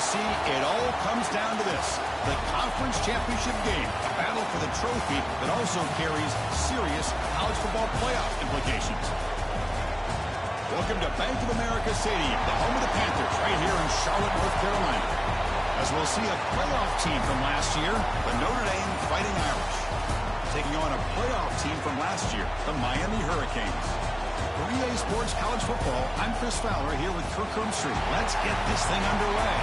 see, it all comes down to this. The conference championship game, a battle for the trophy that also carries serious college football playoff implications. Welcome to Bank of America Stadium, the home of the Panthers, right here in Charlotte, North Carolina. As we'll see a playoff team from last year, the Notre Dame Fighting Irish, taking on a playoff team from last year, the Miami Hurricanes. For EA Sports College Football, I'm Chris Fowler here with Kirk Herbstreit. Let's get this thing underway.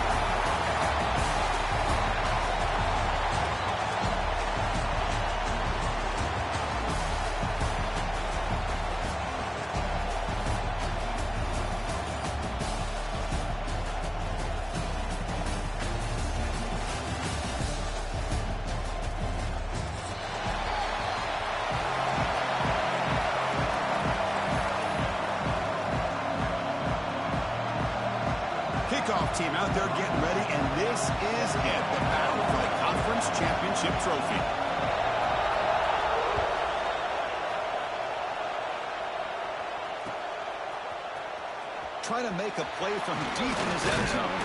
Kickoff team out there getting ready, and this is it, the battle for the conference championship trophy. Try to make a play from deep in his end zone.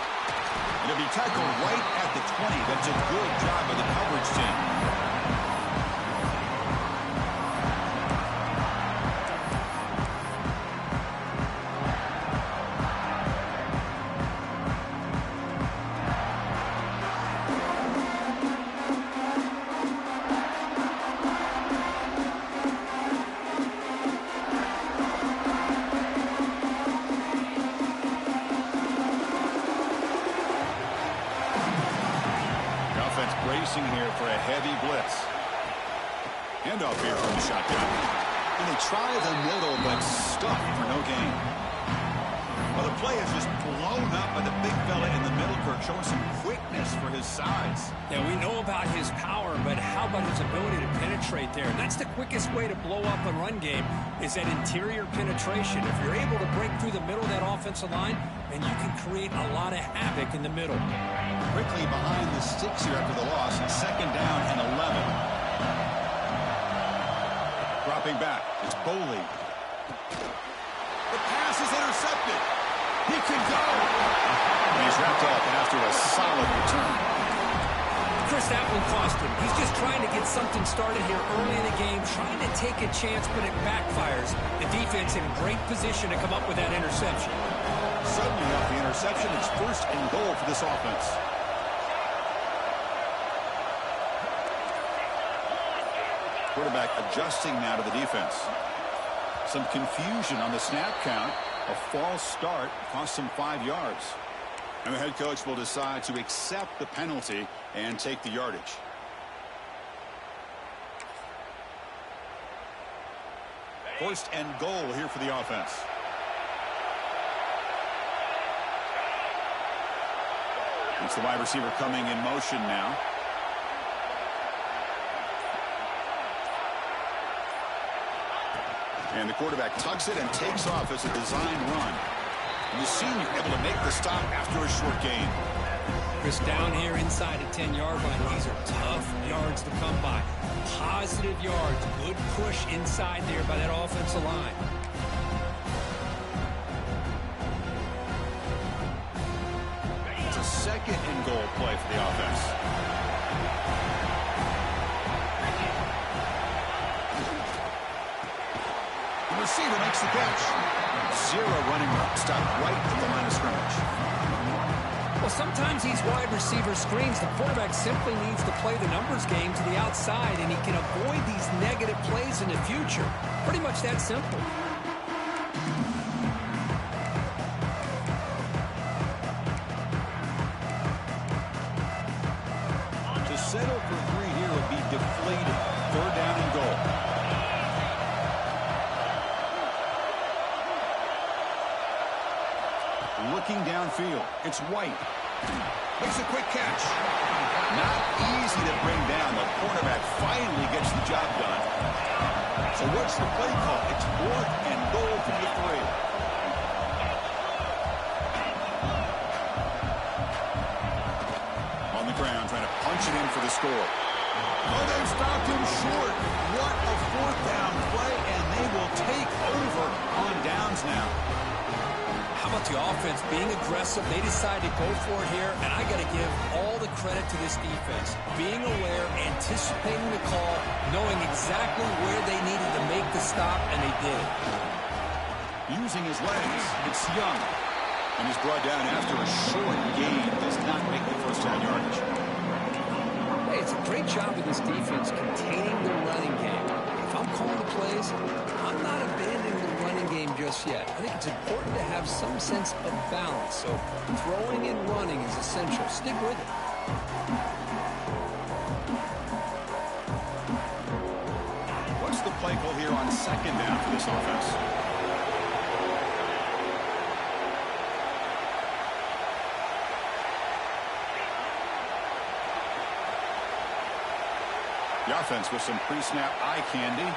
It'll be tackled right at the 20. That's a good job by the coverage team. Bracing here for a heavy blitz. Handoff here from the shotgun. And they try the middle, but stuffed for no gain. Well, the play is just blown up by the big fella in the middle, Kirk, showing some quickness for his size. Yeah, we know about his power, but how about his ability to penetrate there? And that's the quickest way to blow up a run game, is that interior penetration. If you're able to break through the middle of that offensive line, and you can create a lot of havoc in the middle. Quickly behind the sticks here after the loss. Second down and 11. Dropping back. It's Boley. The pass is intercepted. He can go. And he's wrapped up after a solid return. Chris, that one cost him. He's just trying to get something started here early in the game, trying to take a chance, but it backfires. The defense in great position to come up with that interception. Suddenly off the interception, it's first and goal for this offense. Quarterback adjusting now to the defense. Some confusion on the snap count. A false start cost him 5 yards. And the head coach will decide to accept the penalty and take the yardage. First and goal here for the offense. It's the wide receiver coming in motion now. And the quarterback tucks it and takes off as a design run. And the senior able to make the stop after a short gain. Chris, down here inside the 10-yard line, these are tough yards to come by. Positive yards, good push inside there by that offensive line. It's a second and goal play for the offense. The receiver makes the catch. Zero running route. Stop right at the line of scrimmage. Well, sometimes these wide receiver screens, the quarterback simply needs to play the numbers game to the outside, and he can avoid these negative plays in the future. Pretty much that simple. To settle for 3 here would be deflated. Third down and goal. Looking downfield, it's White. Makes a quick catch. Not easy to bring down. The cornerback finally gets the job done. So what's the play call? It's fourth and goal from the 3. On the ground, trying to punch it in for the score. Oh, they've stopped him short. What a fourth down play, and they will take over on downs now. How about the offense being aggressive. They decide to go for it here, and I got to give all the credit to this defense. Being aware, anticipating the call, knowing exactly where they needed to make the stop, and they did. Using his legs, it's Young. And he's brought down after a short gain. Does not make the first down yardage. Hey, it's a great job of this defense containing the running game. If I'm calling the plays, I'm not abandoning the running game just yet. I think it's important to have some sense of balance. So throwing and running is essential. Stick with it. What's the play call here on second down for this offense? The offense with some pre-snap eye candy.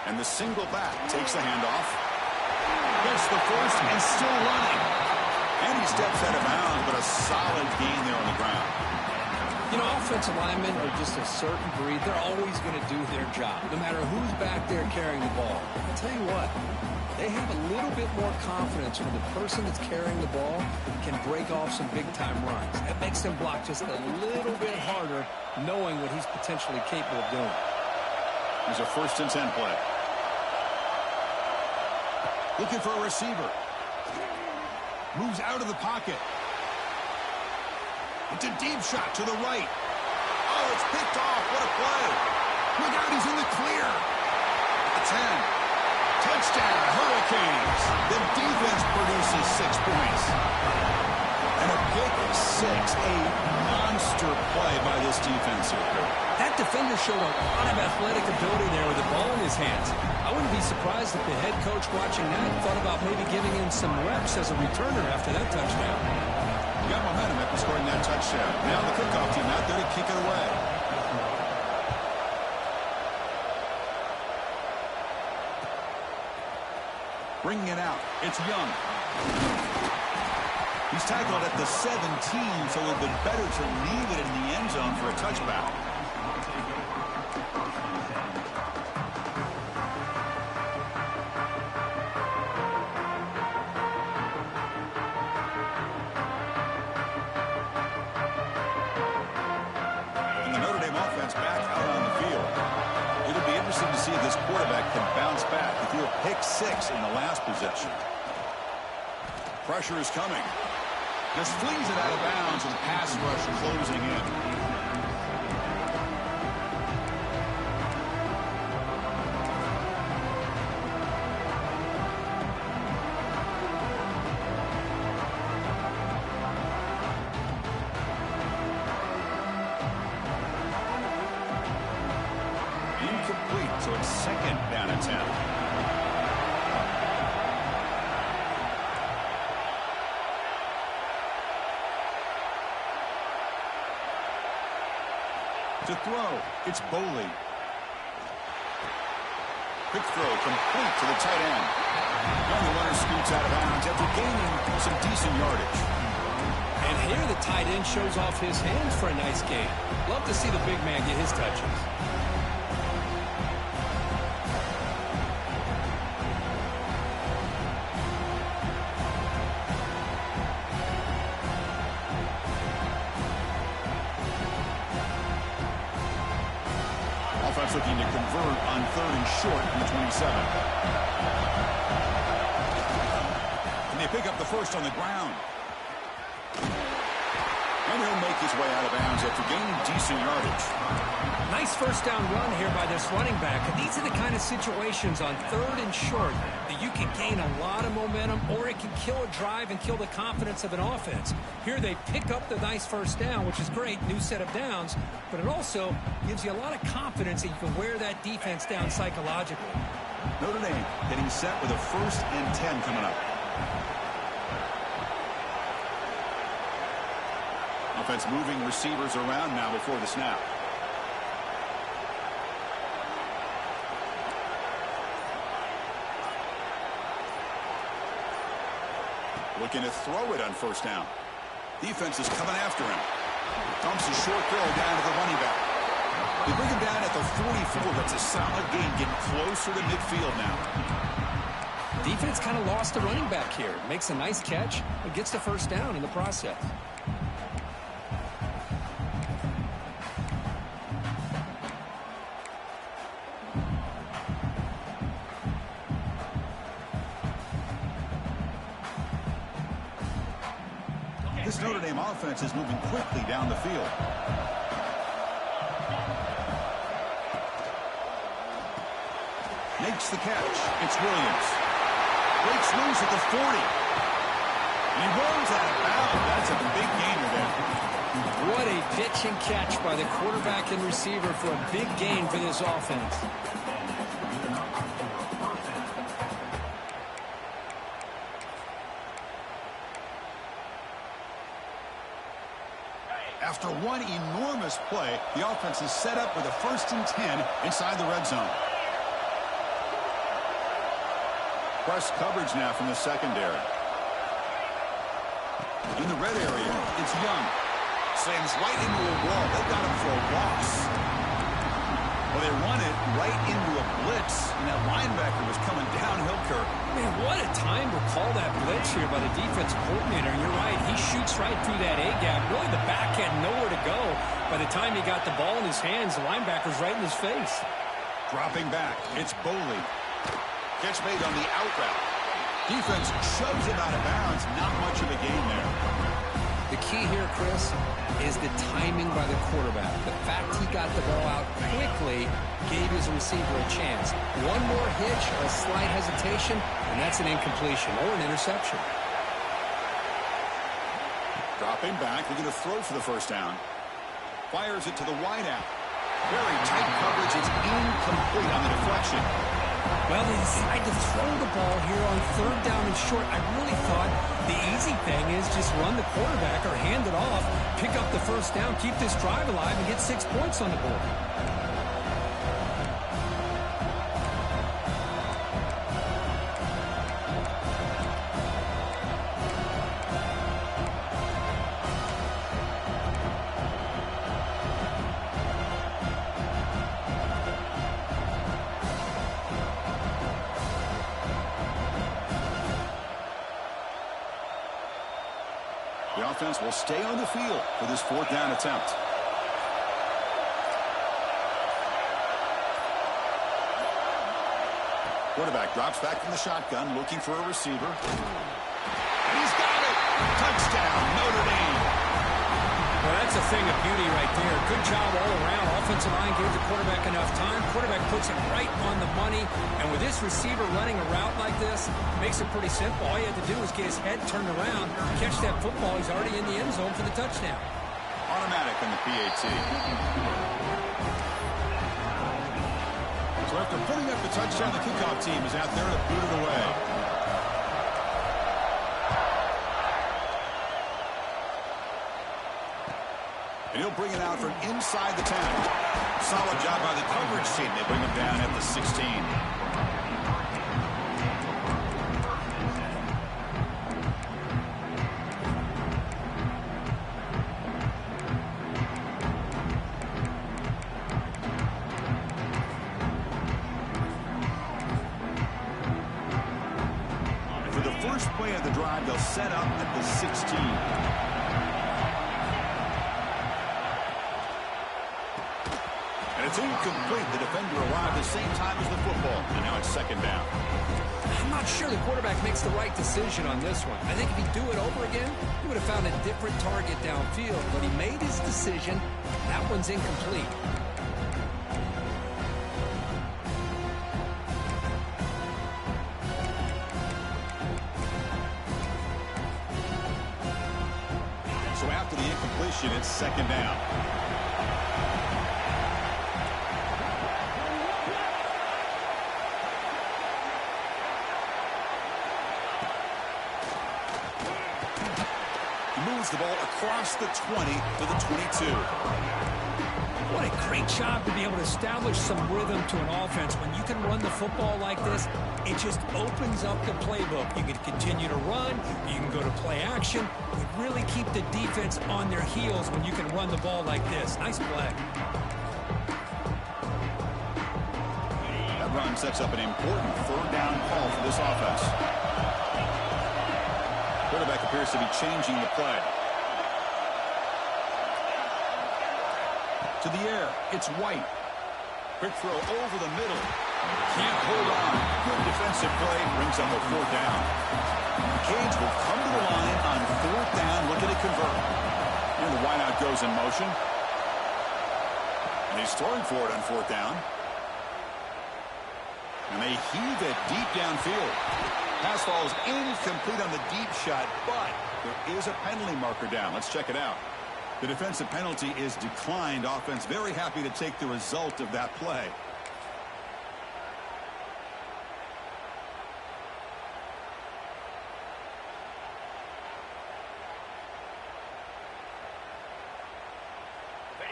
And the single back takes the handoff. Gets the first and still running. And he steps out of bounds, but a solid gain there on the ground. You know, offensive linemen are just a certain breed. They're always going to do their job, no matter who's back there carrying the ball. I'll tell you what, they have a little bit more confidence when the person that's carrying the ball can break off some big-time runs. That makes them block just a little bit harder, knowing what he's potentially capable of doing. There's a 1st and 10 play. Looking for a receiver. Moves out of the pocket. It's a deep shot to the right. Oh, it's picked off. What a play. Look out, he's in the clear. At the 10. Touchdown, Hurricanes. The defense produces 6 points. And a pick 6, a monster play by this defense here. That defender showed a lot of athletic ability there with the ball in his hands. I wouldn't be surprised if the head coach watching that thought about maybe giving him some reps as a returner after that touchdown. Got momentum after scoring that touchdown. Now the kickoff team out there to kick it away. Bringing it out, it's Young. He's tackled at the 17, so a little bit better to leave it in the end zone for a touchback. And the Notre Dame offense back out on the field. It'll be interesting to see if this quarterback can bounce back. He threw a pick 6 in the last possession. Pressure is coming. Just flings it out of bounds and the pass rush closing in. Incomplete, so it's 2nd down and 10. To throw, it's Boley. Quick throw, complete to the tight end. And the runner scoots out of bounds after gaining some decent yardage. And here the tight end shows off his hands for a nice gain. Love to see the big man get his touches. Offense looking to convert on 3rd and short from the 27. And they pick up the first on the ground. And he'll make his way out of bounds after gaining decent yardage. Nice first down run here by this running back. And these are the kind of situations on 3rd and short that you can gain a lot of momentum, or it can kill a drive and kill the confidence of an offense. Here they pick up the nice first down, which is great, new set of downs, but it also gives you a lot of confidence that you can wear that defense down psychologically. Notre Dame getting set with a 1st and 10 coming up. Offense moving receivers around now before the snap. Looking to throw it on 1st down. Defense is coming after him. Dumps a short throw down to the running back. They bring him down at the 44. That's a solid gain, getting closer to midfield now. Defense kind of lost the running back here. Makes a nice catch and gets the first down in the process. This Notre Dame offense is moving quickly down the field. Makes the catch. It's Williams. Breaks loose at the 40. And he runs out of bounds. That's a big gainer there. What a pitch and catch by the quarterback and receiver for a big gain for this offense. After one enormous play, the offense is set up with a 1st and 10 inside the red zone. Press coverage now from the secondary. In the red area, it's Young. Slams right into a wall. They got him for a loss. Well, they run it right into a blitz, and that linebacker was coming downhill curve. Man, what a time to call that blitz here by the defensive coordinator. And you're right, he shoots right through that A-gap. Really, the back had nowhere to go. By the time he got the ball in his hands, the linebacker's right in his face. Dropping back, it's Boley. Catch made on the out route. Defense shoves him out of bounds. Not much of a gain there. The key here, Chris, is the timing by the quarterback. The fact he got the ball out quickly gave his receiver a chance. One more hitch, a slight hesitation, and that's an incompletion or an interception. Dropping back, they're going to throw for the first down. Fires it to the wideout. Very tight coverage. It's incomplete on the deflection. Well, they decide to throw the ball here on 3rd down and short. I really thought the easy thing is just run the quarterback or hand it off, pick up the first down, keep this drive alive, and get 6 points on the board. The offense will stay on the field for this 4th down attempt. Quarterback drops back from the shotgun, looking for a receiver. And he's got it! Touchdown, Notre Dame! Well, that's a thing of beauty right there. Good job all around. Offensive line gave the quarterback enough time. Quarterback puts it right on the money. And with this receiver running a route like this, makes it pretty simple. All you had to do was get his head turned around, catch that football. He's already in the end zone for the touchdown. Automatic on the PAT. So after putting up the touchdown, the kickoff team is out there to boot it away. And he'll bring it out from inside the 10. Solid job by the coverage team. They bring him down at the 16. And for the first play of the drive, they'll set up at the 16. And it's incomplete. The defender arrived at the same time as the football. And now it's 2nd down. I'm not sure the quarterback makes the right decision on this one. I think if he'd do it over again, he would have found a different target downfield. But he made his decision. That one's incomplete. So after the incompletion, it's 2nd down. Moves the ball across the 20 to the 22. What a great job to be able to establish some rhythm to an offense. When you can run the football like this, it just opens up the playbook. You can continue to run. You can go to play action. You really keep the defense on their heels when you can run the ball like this. Nice play. That run run sets up an important third down call for this offense. Quarterback appears to be changing the play. To the air, it's White. Quick throw over the middle. Can't hold on. Good defensive play. Brings up a fourth down. Cage will come to the line on fourth down, looking to convert. And the wideout goes in motion. And he's throwing for it on fourth down. And they heave it deep downfield. Pass falls incomplete on the deep shot, but there is a penalty marker down. Let's check it out. The defensive penalty is declined. Offense very happy to take the result of that play.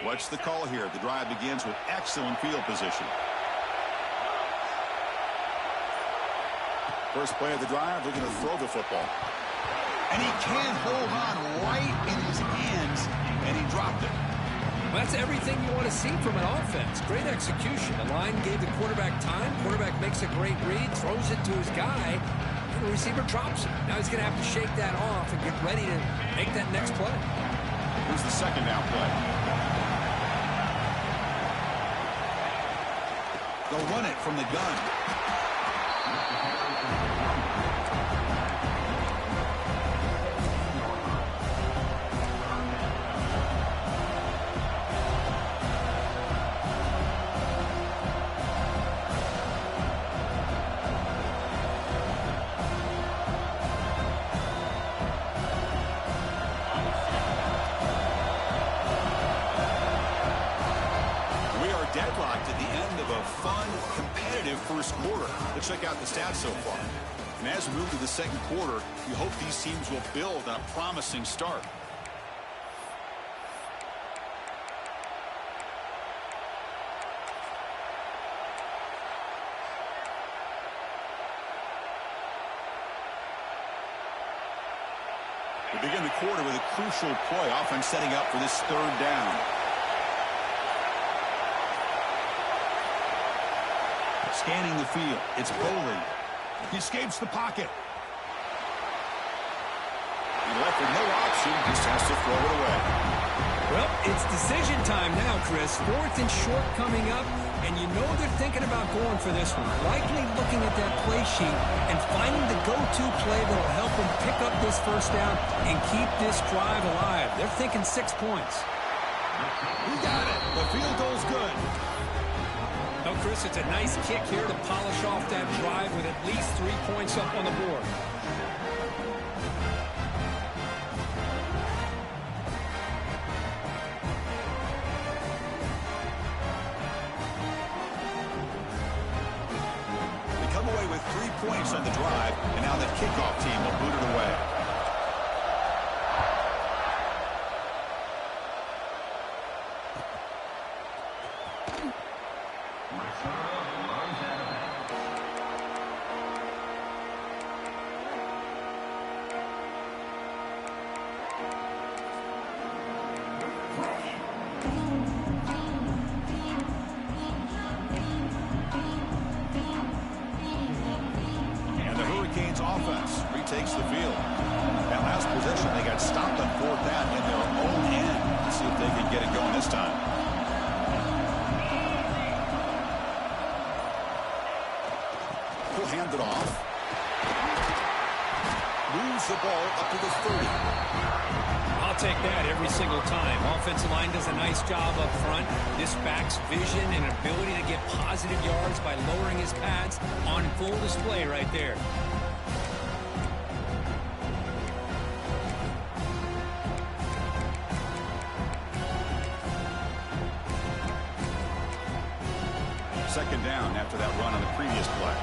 What's the call here? The drive begins with excellent field position. First play of the drive, they're going to throw the football. And he can't hold on right in his hands, and he dropped it. Well, that's everything you want to see from an offense. Great execution. The line gave the quarterback time. Quarterback makes a great read, throws it to his guy, and the receiver drops it. Now he's going to have to shake that off and get ready to make that next play. Here's the second down play. They'll run it from the gun. Deadlocked at the end of a fun, competitive first quarter. Let's check out the stats so far. And as we move to the second quarter, we hope these teams will build on a promising start. We begin the quarter with a crucial play, offense setting up for this third down. Scanning the field. It's Bowling. He escapes the pocket. He left with no option. He just has to throw it away. Well, it's decision time now, Chris. Fourth and short coming up, and you know they're thinking about going for this one. Likely looking at that play sheet and finding the go-to play that will help them pick up this first down and keep this drive alive. They're thinking 6 points. He got it. The field goal's good. No, Chris, it's a nice kick here to polish off that drive with at least 3 points up on the board. They come away with 3 points on the drive, and now the kickoff team will boot it away. Offense retakes the field. That last possession, they got stopped on fourth down in their own end. Let's see if they can get it going this time. He'll hand it off. Moves the ball up to the 30. I'll take that every single time. Offensive line does a nice job up front. This back's vision and ability to get positive yards by lowering his pads on full display right there. Second down after that run on the previous play.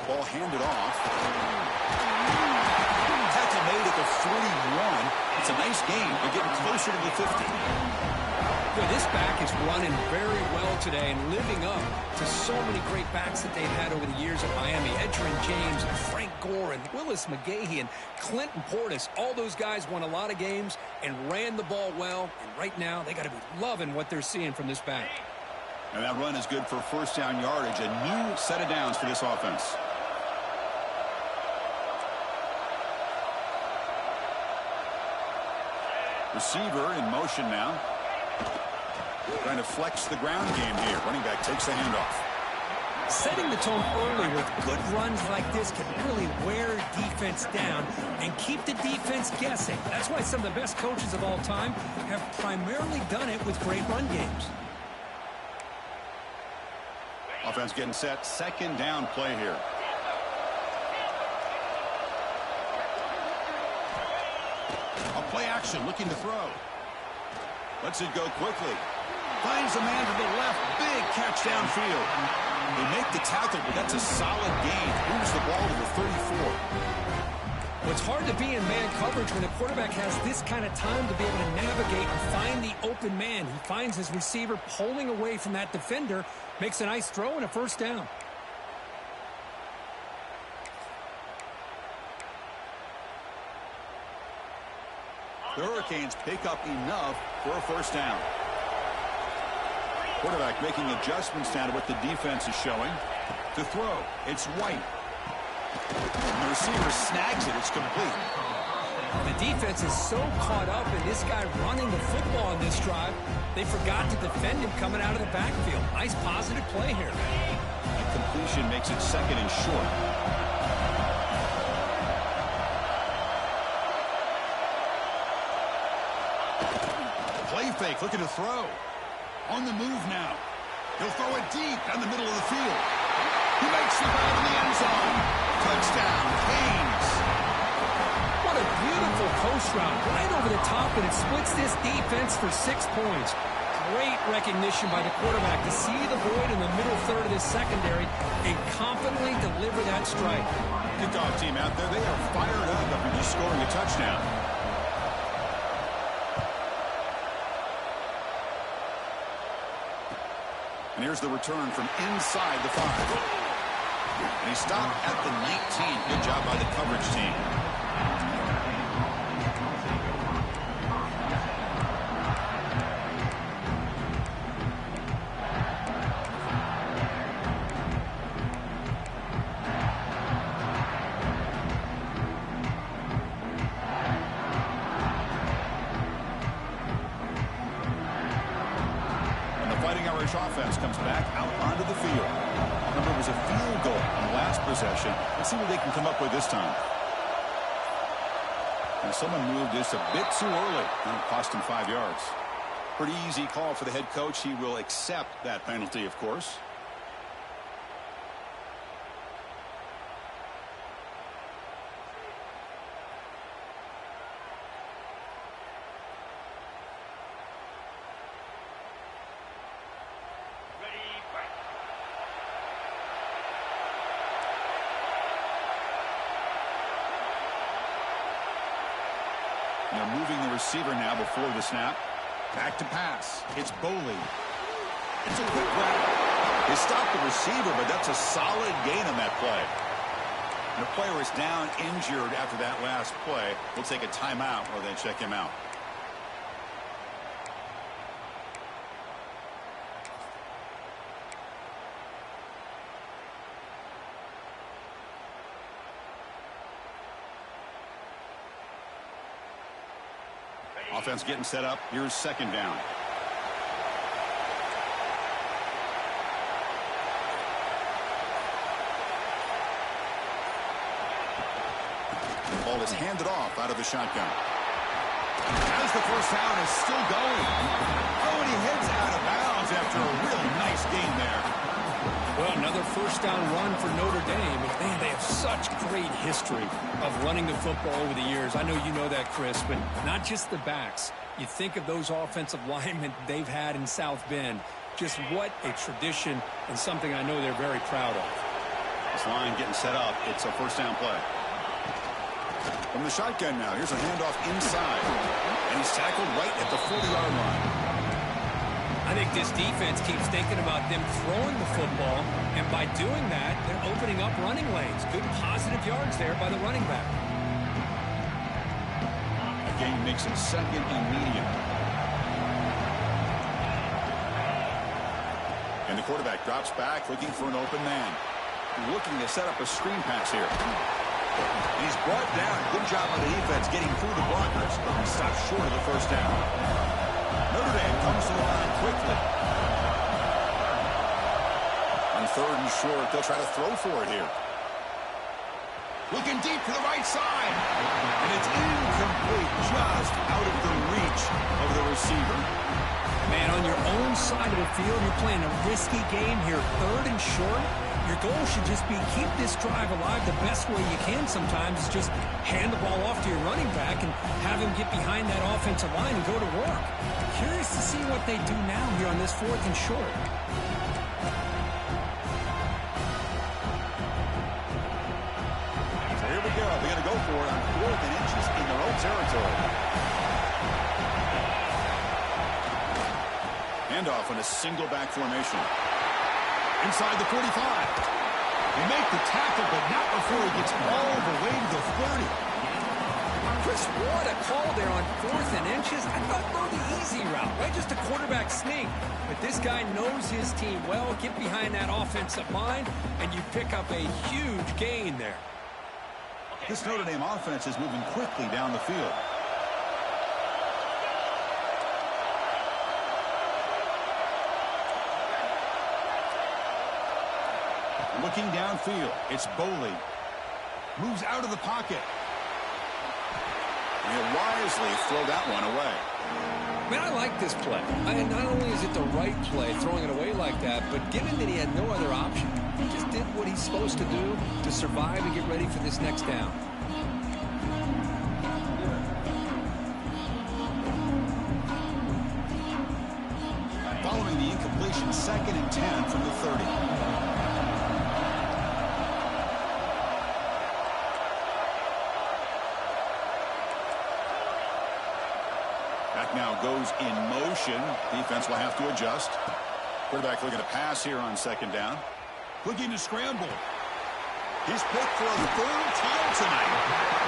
Ball handed off. Tackle made at the 41. It's a nice gain. They're getting closer to the 50. Boy, this back is running very well today and living up to so many great backs that they've had over the years at Miami. Edgerrin James and Frank Gore and Willis McGahee and Clinton Portis. All those guys won a lot of games and ran the ball well. And right now, they got to be loving what they're seeing from this back. And that run is good for first down yardage. A new set of downs for this offense. Receiver in motion now. Trying to flex the ground game here. Running back takes the handoff. Setting the tone early with good runs like this can really wear defense down and keep the defense guessing. That's why some of the best coaches of all time have primarily done it with great run games. Offense getting set. Second down play here. A play action looking to throw. Lets it go quickly. Finds a man to the left. Big catch downfield. They make the tackle, but that's a solid gain. Moves the ball to the 34. Well, it's hard to be in man coverage when a quarterback has this kind of time to be able to navigate and find the open man. He finds his receiver pulling away from that defender, makes a nice throw and a first down. The Hurricanes pick up enough for a first down. Quarterback making adjustments now to what the defense is showing. To throw, it's White. And the receiver snags it. It's complete. The defense is so caught up in this guy running the football on this drive, they forgot to defend him coming out of the backfield. Nice positive play here. That completion makes it second and short. Play fake, looking to throw. On the move now. He'll throw it deep down the middle of the field. He makes the grab in the end zone. Touchdown, Canes. What a beautiful post route right over the top, and it splits this defense for 6 points. Great recognition by the quarterback to see the void in the middle third of this secondary and confidently deliver that strike. Kickoff team out there, they are fired up after just scoring a touchdown. And here's the return from inside the 5. And he stopped at the 19. Good job by the coverage team. Offense comes back out onto the field. Remember, it was a field goal on the last possession. Let's see what they can come up with this time. And someone moved this a bit too early, and it cost him 5 yards. Pretty easy call for the head coach. He will accept that penalty, of course. They're moving the receiver now before the snap. Back to pass. It's Boley. It's a quick grab. They stopped the receiver, but that's a solid gain on that play. And the player is down injured after that last play. We'll take a timeout or then check him out. Offense getting set up. Here's second down. The ball is handed off out of the shotgun. As the first down is still going. Oh, and he heads out of bounds after a real nice gain there. Well, another first down run for Notre Dame. And man, they have such great history of running the football over the years. I know you know that, Chris, but not just the backs. You think of those offensive linemen they've had in South Bend. Just what a tradition and something I know they're very proud of. This line getting set up. It's a first down play. From the shotgun now, here's a handoff inside. And he's tackled right at the 40-yard line. I think this defense keeps thinking about them throwing the football, and by doing that, they're opening up running lanes. Good positive yards there by the running back. A gain makes it second and medium. And the quarterback drops back, looking for an open man. Looking to set up a screen pass here. He's brought down. Good job on the defense getting through the blockers. He stops short of the first down. Notre Dame comes to the line quickly. On third and short, they'll try to throw for it here. Looking deep to the right side. And it's incomplete, just out of the reach of the receiver. Man, on your own side of the field, you're playing a risky game here. Third and short. Your goal should just be keep this drive alive the best way you can sometimes is just hand the ball off to your running back and have him get behind that offensive line and go to work. Curious to see what they do now here on this fourth and short. So here we go. They're going to go for it on 4th and inches in their own territory. Handoff in a single back formation. Inside the 45. They make the tackle, but not before he gets all the way to the 30. Chris, what a call there on 4th and inches. I thought go the easy route, right? Just a quarterback sneak. But this guy knows his team well. Get behind that offensive line, and you pick up a huge gain there. This Notre Dame offense is moving quickly down the field. Looking downfield, it's Boley. Moves out of the pocket. He'll wisely throw that one away. Man, I like this play. Not only is it the right play, throwing it away like that, but given that he had no other option, he just did what he's supposed to do to survive and get ready for this next down. Following the incompletion, 2nd and 10 from the 30. Now goes in motion. Defense will have to adjust. Quarterback looking to pass here on 2nd down. Looking to scramble. He's picked for a 3rd time tonight.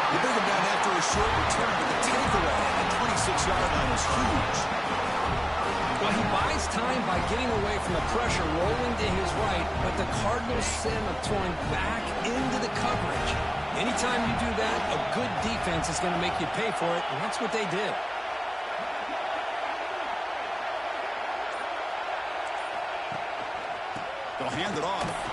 They bring him down after a short return, but the takeaway at the 26-yard line is huge. Well, he buys time by getting away from the pressure, rolling to his right, but the Cardinals sin of throwing back into the coverage. Anytime you do that, a good defense is going to make you pay for it, and that's what they did. They'll hand it off.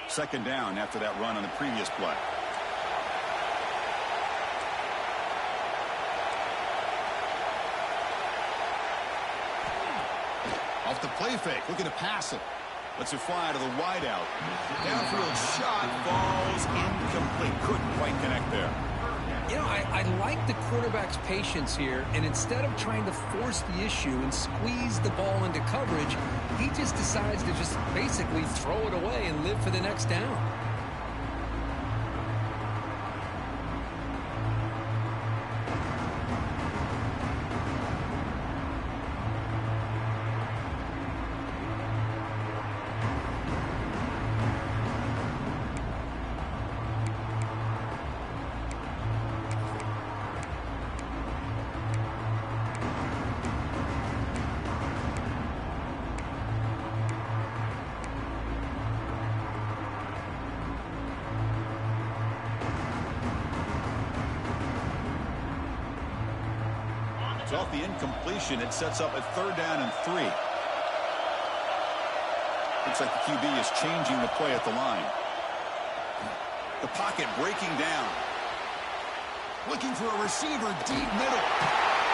Second down after that run on the previous play. Off the play fake, looking to pass it. Lets it fly to the wideout. Downfield shot falls incomplete. Couldn't quite connect there. You know, I like the quarterback's patience here, and instead of trying to force the issue and squeeze the ball into coverage, he just decides to just basically throw it away and live for the next down. It's off the incompletion. It sets up a 3rd down and 3. Looks like the QB is changing the play at the line. The pocket breaking down. Looking for a receiver deep middle.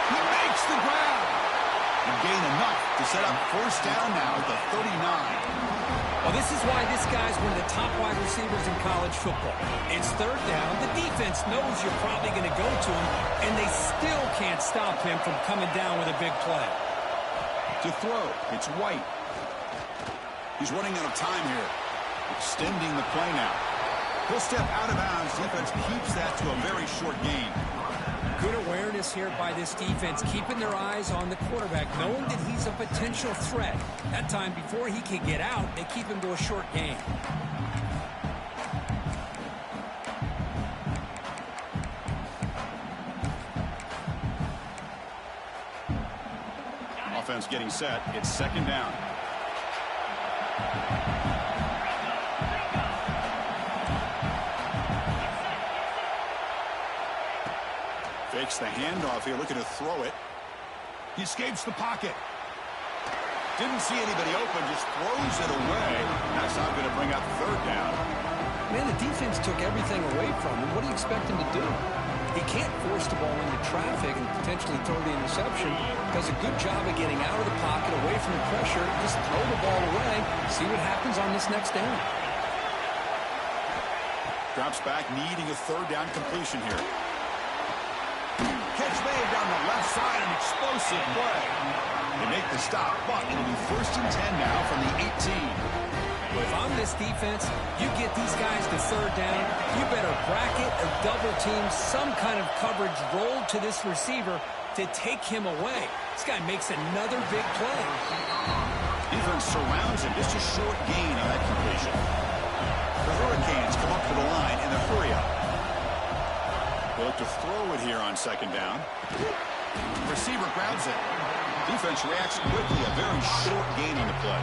He makes the grab. and gain enough to set up first down now at the 39. Well, this is why this guy's one of the top wide receivers in college football. It's third down. The defense knows you're probably going to go to him, and they still can't stop him from coming down with a big play. To throw, it's White. He's running out of time here. Extending the play now. He'll step out of bounds. Defense keeps that to a very short gain. Good awareness here by this defense, keeping their eyes on the quarterback, knowing that he's a potential threat. That time, before he can get out, they keep him to a short gain. Offense getting set. It's second down. Fakes the handoff here, looking to throw it. He escapes the pocket. Didn't see anybody open, just throws it away. That's not going to bring up third down. Man, the defense took everything away from him. What do you expect him to do? He can't force the ball into traffic and potentially throw the interception. Does a good job of getting out of the pocket, away from the pressure. Just throw the ball away. See what happens on this next down. Drops back, needing a third down completion here. Catch made down the left side, an explosive play. They make the stop, but it'll be first and 10 now from the 18. Well, if I'm this defense, you get these guys to third down, you better bracket or double team some kind of coverage rolled to this receiver to take him away. This guy makes another big play. Defense surrounds him, just a short gain on that completion. The Hurricanes come up to the line in a hurry-up. They look to throw it here on second down. Receiver grabs it. Defense reacts quickly. A very short gain on the play.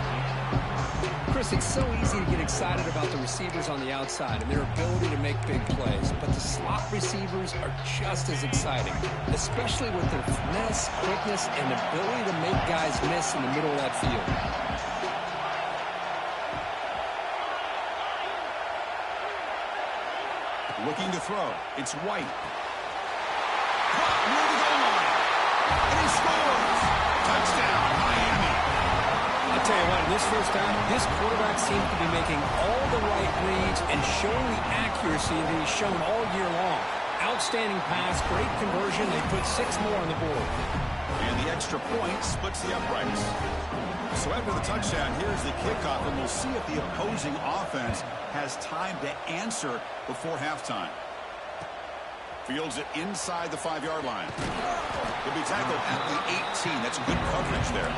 Chris, it's so easy to get excited about the receivers on the outside and their ability to make big plays, but the slot receivers are just as exciting, especially with their finesse, quickness, and ability to make guys miss in the middle of that field. Looking to throw. It's White. Caught near the goal line. And he scores. Touchdown, Miami. I'll tell you what, in this first down, this quarterback seems to be making all the right reads and showing the accuracy that he's shown all year long. Outstanding pass, great conversion. They put 6 more on the board. And the extra point splits the uprights. So after the touchdown, here's the kickoff, and we'll see if the opposing offense has time to answer before halftime. Fields it inside the 5-yard line. He'll be tackled at the 18. That's good coverage there.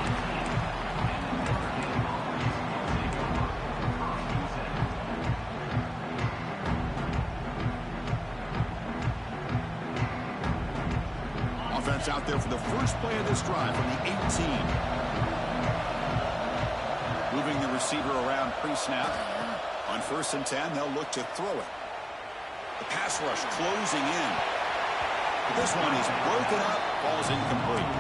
Offense out there for the first play of this drive from the 18. Moving the receiver around pre-snap. On first and 10, they'll look to throw it. The pass rush closing in. But this one is broken up, falls incomplete.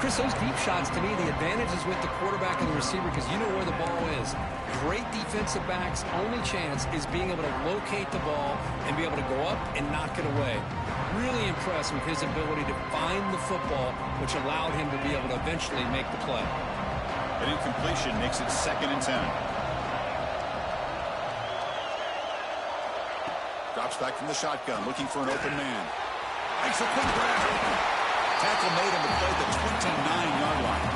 Chris, those deep shots, to me, the advantage is with the quarterback and the receiver because you know where the ball is. Great defensive backs' only chance is being able to locate the ball and be able to go up and knock it away. Really impressed with his ability to find the football, which allowed him to be able to eventually make the play. An incompletion makes it second and 10. Drops back from the shotgun, looking for an open man. Makes a quick grab. Tackle made him to play the 29-yard line.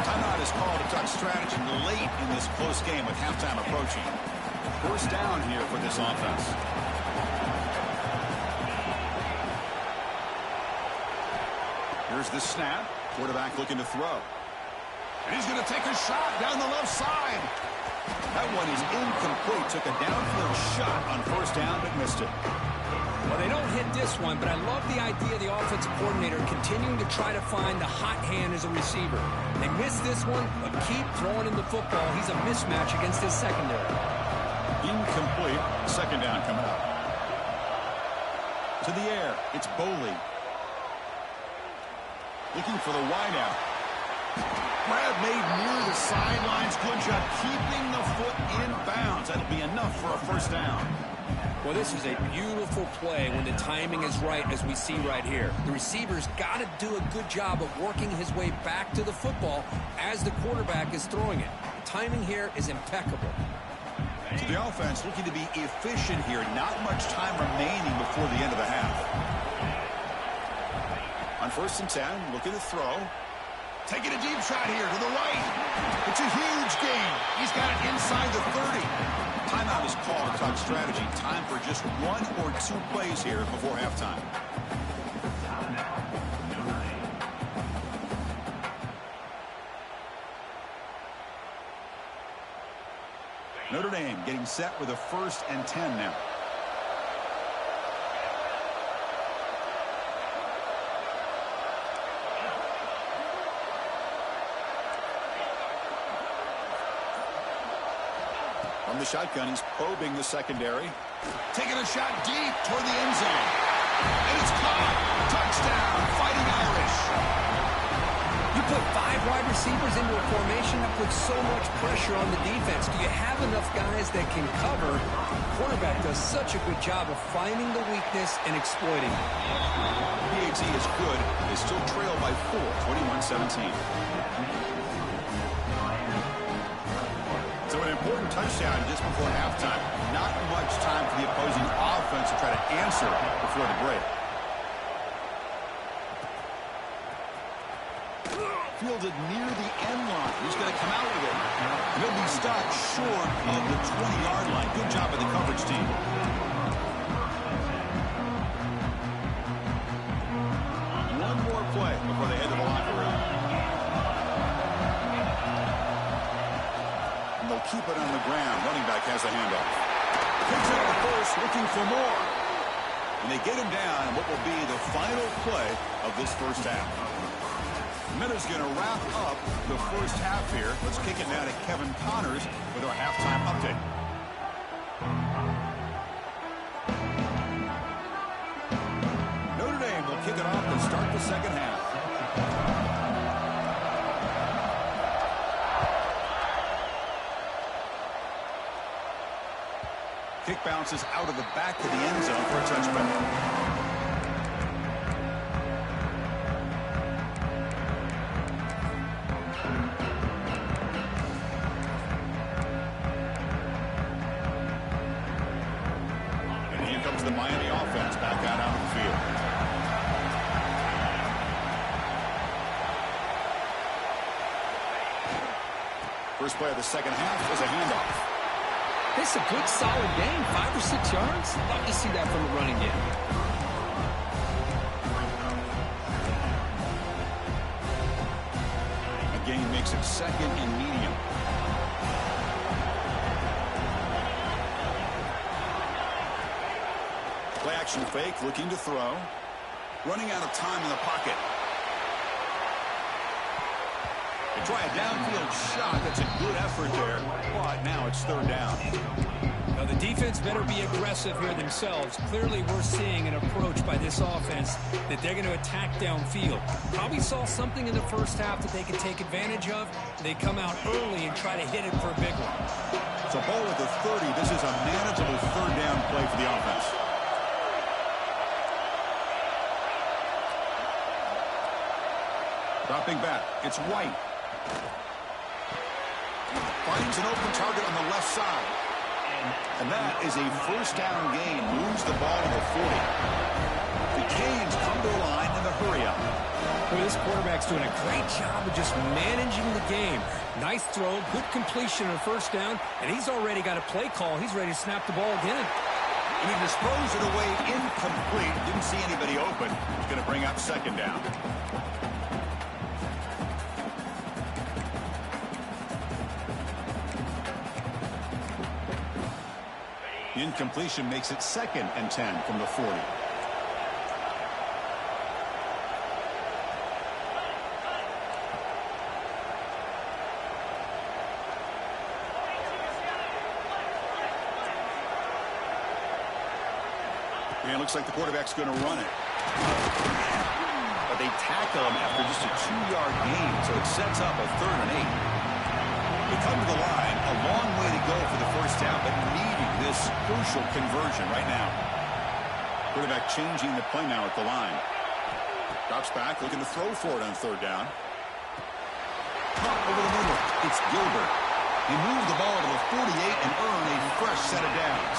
Timeout is called to talk strategy late in this close game with halftime approaching. First down here for this offense. Here's the snap. Quarterback looking to throw. And he's going to take a shot down the left side. That one is incomplete. Took a downfield shot on first down, but missed it. Well, they don't hit this one, but I love the idea of the offensive coordinator continuing to try to find the hot hand as a receiver. They missed this one, but keep throwing him the football. He's a mismatch against his secondary. Incomplete. Second down coming up. To the air. It's Boley. Looking for the wideout. Grab made near the sidelines. Good job keeping the foot in bounds. That'll be enough for a first down. Well, this is a beautiful play when the timing is right, as we see right here. The receiver's got to do a good job of working his way back to the football as the quarterback is throwing it. The timing here is impeccable. So the offense looking to be efficient here. Not much time remaining before the end of the half. On 1st and 10, looking to throw. Taking a deep shot here to the right. It's a huge gain. He's got it inside the 30. Timeout is called to talk strategy. Time for just 1 or 2 plays here before halftime. Notre Dame getting set with a 1st and 10 now. From the shotgun, he's probing the secondary. Taking a shot deep toward the end zone. And it's caught. Touchdown, Fighting Irish. You put 5 wide receivers into a formation that puts so much pressure on the defense. Do you have enough guys that can cover? The quarterback does such a good job of finding the weakness and exploiting it. PAT is good. They still trail by 4, 21-17. So an important touchdown just before halftime. Not much time for the opposing offense to try to answer before the break. Fielded near the end line. He's going to come out with it. He'll be stopped short of the 20-yard line. Good job by the coverage team. One more play before they head to the locker room. And they'll keep it on the ground. Running back has the handoff. Kicks it to first, looking for more. And they get him down in what will be the final play of this first half. Miller's going to wrap up the first half here. Let's kick it now to Kevin Connors with our halftime update. Notre Dame will kick it off and start the second half. Kick bounces out of the back of the end zone for a touchback. The Miami offense back out on the field. First play of the second half is a handoff. This is a good, solid game. 5 or 6 yards. Love to see that from the running game. A gain makes it 2nd and medium. Play action fake, looking to throw. Running out of time in the pocket. They try a downfield shot. That's a good effort there. But now it's 3rd down. Now the defense better be aggressive here themselves. Clearly we're seeing an approach by this offense that they're going to attack downfield. Probably saw something in the first half that they could take advantage of. They come out early and try to hit it for a big one. So ball at the 30. This is a manageable 3rd down play for the offense. Dropping back, it's White. Finds an open target on the left side. And that is a first down gain. Moves the ball to the 40. The Canes come to the line in the hurry-up. Well, this quarterback's doing a great job of just managing the game. Nice throw, good completion on first down, and he's already got a play call. He's ready to snap the ball again. And he disposed it away incomplete. Didn't see anybody open. He's going to bring up 2nd down. The incompletion makes it 2nd and 10 from the 40. And it looks like the quarterback's going to run it. But they tackle him after just a 2-yard gain, so it sets up a 3rd and 8. You come to the line, a long way to go for the first down, but needing this crucial conversion right now. Quarterback changing the play now at the line. Drops back, looking to throw for it on third down. Caught over the middle. It's Gilbert. He moved the ball to the 48 and earned a fresh set of downs.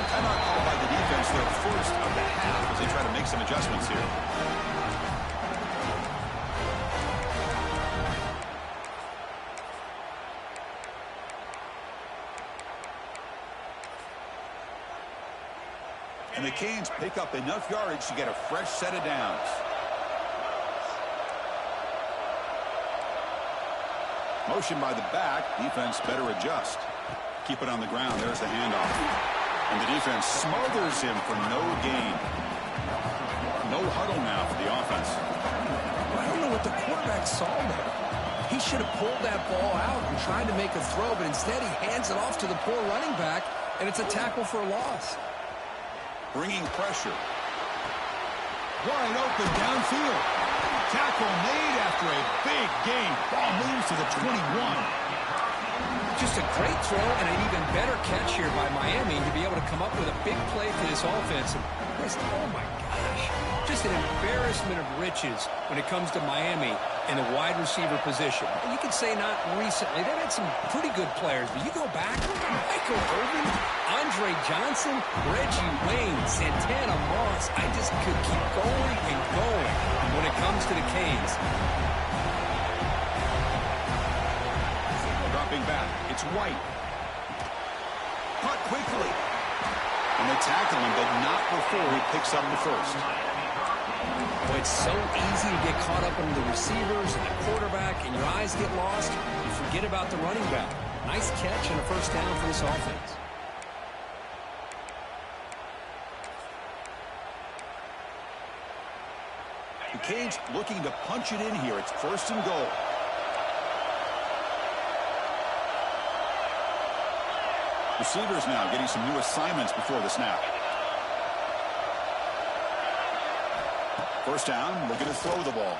Timeout called by the defense their first of the half as they try to make some adjustments here. And the Canes pick up enough yardage to get a fresh set of downs. Motion by the back. Defense better adjust. Keep it on the ground. There's the handoff. And the defense smothers him for no gain. No huddle now for the offense. I don't know what the quarterback saw there. He should have pulled that ball out and tried to make a throw, but instead he hands it off to the poor running back, and it's a tackle for a loss. Bringing pressure. Wide open downfield. Tackle made after a big gain. Ball moves to the 21. Just a great throw and an even better catch here by Miami to be able to come up with a big play for this offense. And oh my gosh, just an embarrassment of riches when it comes to Miami in the wide receiver position. You can say not recently. They've had some pretty good players, but you go back, Michael Irvin, Andre Johnson, Reggie Wayne, Santana Moss. I just could keep going and going when it comes to the Canes. Dropping back, it's White. Caught quickly. And they tackle him, but not before he picks up the first. Well, it's so easy to get caught up in the receivers and the quarterback, and your eyes get lost. You forget about the running back. Nice catch and a first down for this offense. The Canes looking to punch it in here. It's first and goal. Receivers now getting some new assignments before the snap. First down, looking to throw the ball.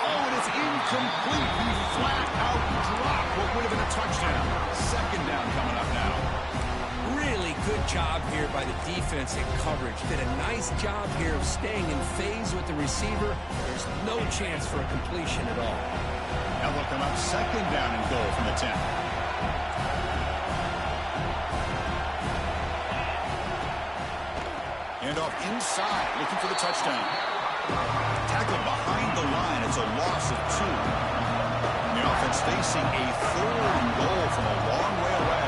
Oh, and it's incomplete. He flat out dropped what would have been a touchdown. Second down coming up now. Really good job here by the defense in coverage. Did a nice job here of staying in phase with the receiver. There's no chance for a completion at all. Now they'll come up second down and goal from the 10. Handoff inside, looking for the touchdown. Tackled behind the line. It's a loss of 2. And the offense facing a third and goal from a long way away.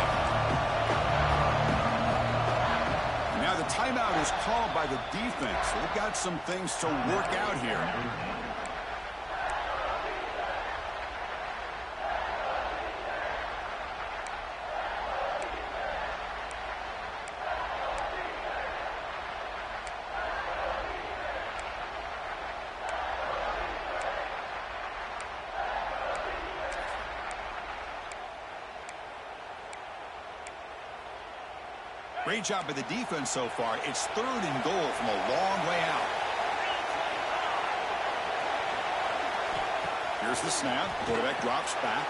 Now the timeout is called by the defense. They've got some things to work out here. Great job by the defense so far. It's third and goal from a long way out. Here's the snap. Quarterback drops back.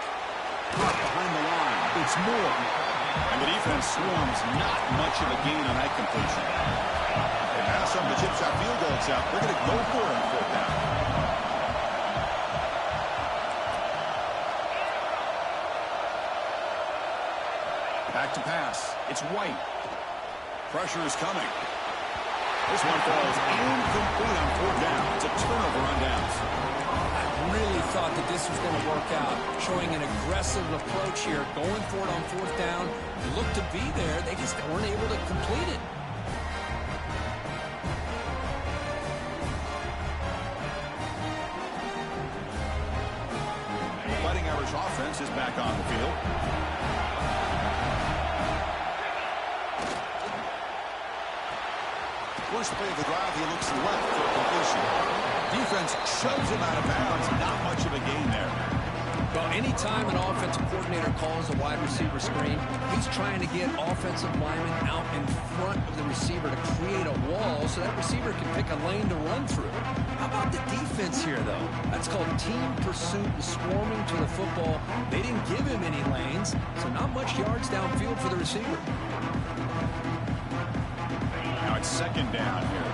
Caught behind the line. It's Moore. And the defense swarms. Not much of a gain on that completion. And now some of the chip shot field goals out. They're going to go for it on fourth down. Back to pass. It's White. Pressure is coming. This one falls incomplete on fourth down. It's a turnover on downs. I really thought that this was going to work out. Showing an aggressive approach here. Going for it on fourth down. Looked to be there. They just weren't able to complete it. The Fighting Irish offense is back on the field. First play of the drive, he looks left for a completion. Defense shoves him out of bounds. Not much of a gain there. Well, anytime an offensive coordinator calls a wide receiver screen, he's trying to get offensive linemen out in front of the receiver to create a wall so that receiver can pick a lane to run through. How about the defense here, though? That's called team pursuit and swarming to the football. They didn't give him any lanes, so not much yards downfield for the receiver. Now it's second down here.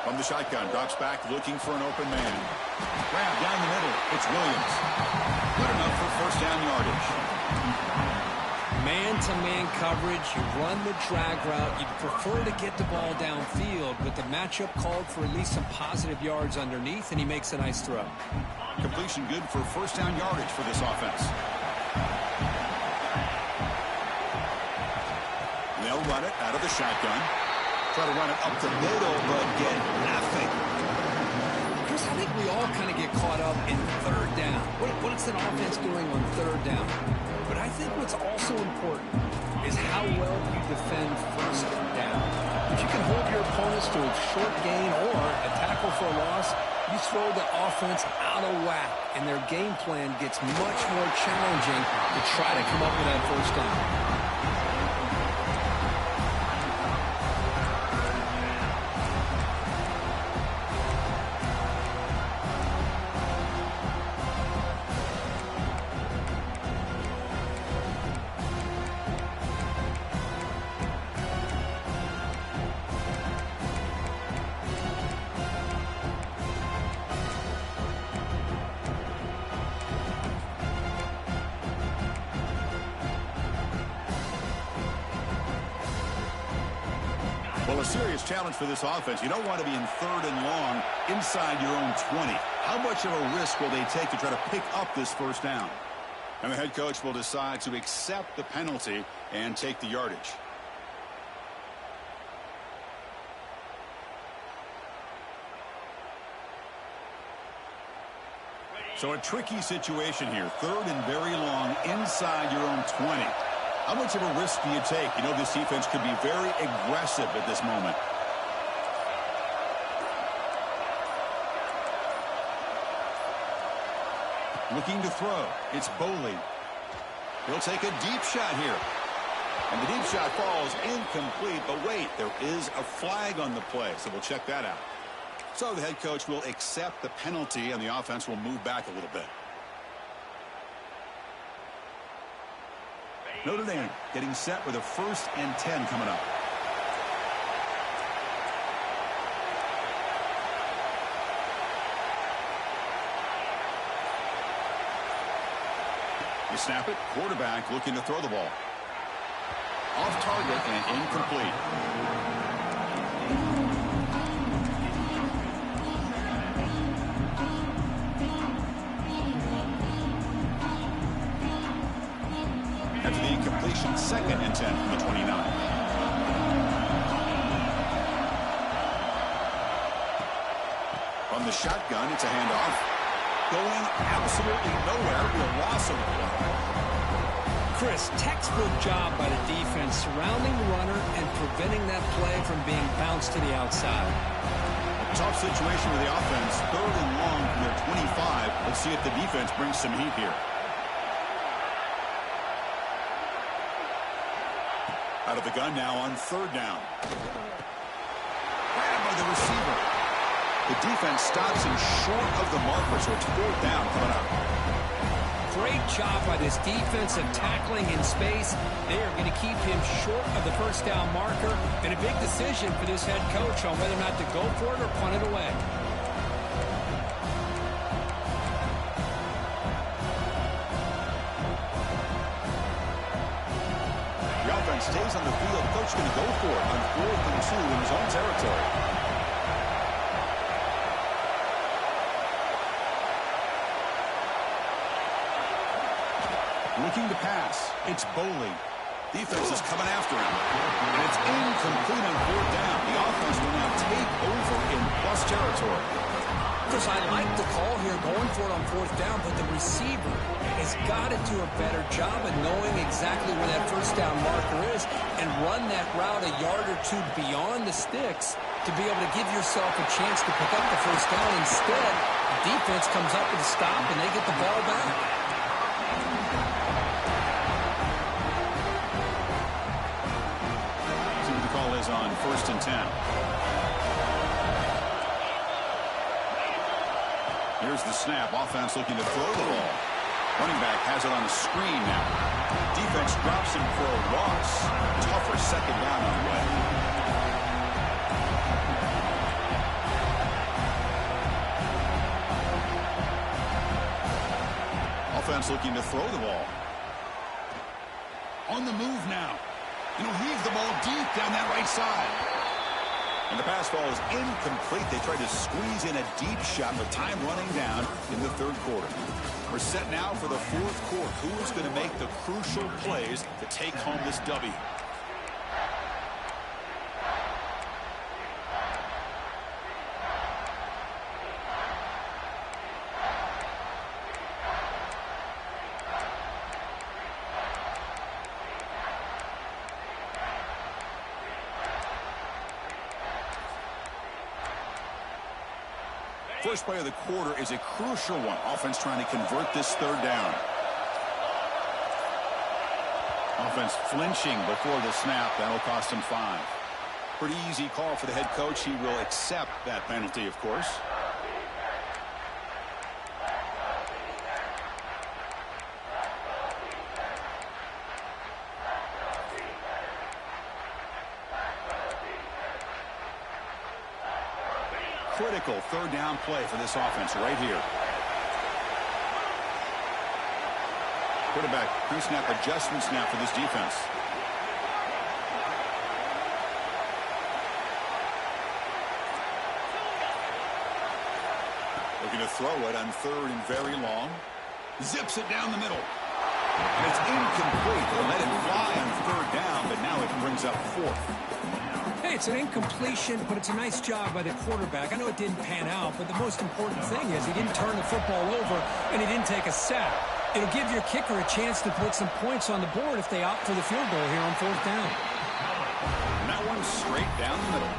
From the shotgun, drops back, looking for an open man. Grab down the middle. It's Williams. Good enough for first down yardage. Man-to-man coverage, you run the drag route. You'd prefer to get the ball downfield, but the matchup called for at least some positive yards underneath, and he makes a nice throw. Completion good for first down yardage for this offense. They'll run it out of the shotgun. Try to run it up the middle, but get nothing. Chris, I think we all kind of get caught up in third down. What is an offense doing on third down? But I think what's also important is how well you defend first down. If you can hold your opponents to a short gain or a tackle for a loss, you throw the offense out of whack, and their game plan gets much more challenging to try to come up with that first down. Well, a serious challenge for this offense. You don't want to be in third and long inside your own 20. How much of a risk will they take to try to pick up this first down? And the head coach will decide to accept the penalty and take the yardage. So a tricky situation here. Third and very long inside your own 20. How much of a risk do you take? You know, this defense could be very aggressive at this moment. Looking to throw. It's Boley. He'll take a deep shot here. And the deep shot falls incomplete. But wait, there is a flag on the play, so we'll check that out. So the head coach will accept the penalty, and the offense will move back a little bit. Notre Dame getting set with a 1st and 10 coming up. You snap it, quarterback looking to throw the ball. Off target and incomplete. After the incompletion, 2nd and 10 from the 29. From the shotgun, it's a handoff. Going absolutely nowhere. Real loss of the play. Chris, textbook job by the defense surrounding the runner and preventing that play from being bounced to the outside. A tough situation with the offense. 3rd and long from their 25. Let's see if the defense brings some heat here. Out of the gun now on 3rd down. Grabbed by the receiver. The defense stops him short of the marker, so it's 4th down coming up. Great job by this defensive tackling in space. They are going to keep him short of the first down marker, and a big decision for this head coach on whether or not to go for it or punt it away. The offense stays on the field. Coach going to go for it on 4th and 2 in his own territory. Looking to pass. It's Boley. Defense is coming after him. And it's incomplete on 4th down. The offense will now take over in plus territory. Chris, I like the call here going for it on 4th down, but the receiver has got to do a better job of knowing exactly where that first down marker is and run that route a yard or two beyond the sticks to be able to give yourself a chance to pick up the first down. Instead, the defense comes up with a stop and they get the ball back. See what the call is on 1st and 10. Here's the snap. Offense looking to throw the ball. Running back has it on the screen now. Defense drops him for a loss. Tougher second down on the way. Offense looking to throw the ball. On the move now. And he'll heave the ball deep down that right side. And the pass ball is incomplete. They tried to squeeze in a deep shot, but time running down in the 3rd quarter. We're set now for the 4th quarter. Who is going to make the crucial plays to take home this W? First play of the quarter is a crucial one. Offense trying to convert this 3rd down. Offense flinching before the snap. That'll cost him 5. Pretty easy call for the head coach. He will accept that penalty, of course. Critical 3rd down play for this offense right here. Quarterback pre-snap adjustment snap for this defense. Looking to throw it on 3rd and very long. Zips it down the middle. And it's incomplete. They'll let it fly on 3rd down, but now it brings up 4th. Hey, it's an incompletion, but it's a nice job by the quarterback. I know it didn't pan out, but the most important thing is he didn't turn the football over and he didn't take a sack. It'll give your kicker a chance to put some points on the board if they opt for the field goal here on 4th down. And that one's straight down the middle.